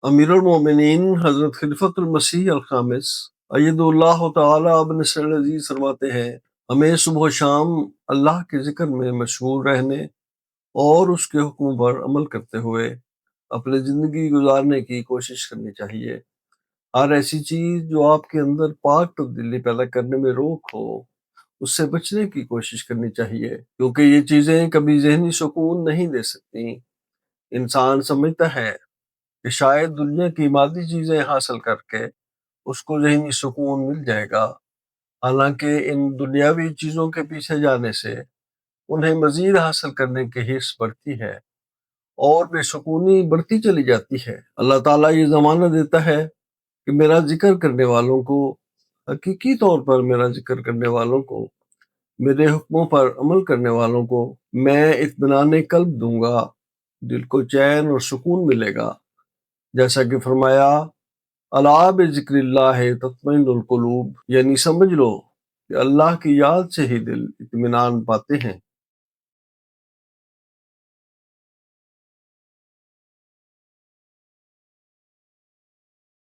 امیر المومنین حضرت خلیفۃ المسیح الخامس اید اللہ تعالی ابن نصر العزیز فرماتے ہیں، ہمیں صبح و شام اللہ کے ذکر میں مشغول رہنے اور اس کے حکم پر عمل کرتے ہوئے اپنی زندگی گزارنے کی کوشش کرنی چاہیے۔ ہر ایسی چیز جو آپ کے اندر پاک تبدیلی پیدا کرنے میں روک ہو، اس سے بچنے کی کوشش کرنی چاہیے، کیونکہ یہ چیزیں کبھی ذہنی سکون نہیں دے سکتی۔ انسان سمجھتا ہے کہ شاید دنیا کی مادی چیزیں حاصل کر کے اس کو ذہنی سکون مل جائے گا، حالانکہ ان دنیاوی چیزوں کے پیچھے جانے سے انہیں مزید حاصل کرنے کی حرص بڑھتی ہے اور بے سکونی بڑھتی چلی جاتی ہے۔ اللہ تعالیٰ یہ ضمانت دیتا ہے کہ میرا ذکر کرنے والوں کو، حقیقی طور پر میرا ذکر کرنے والوں کو، میرے حکموں پر عمل کرنے والوں کو میں اطمینان قلب دوں گا، دل کو چین اور سکون ملے گا، جیسا کہ فرمایا الا بذکر اللہ تطمئن القلوب، یعنی سمجھ لو کہ اللہ کی یاد سے ہی دل اطمینان پاتے ہیں۔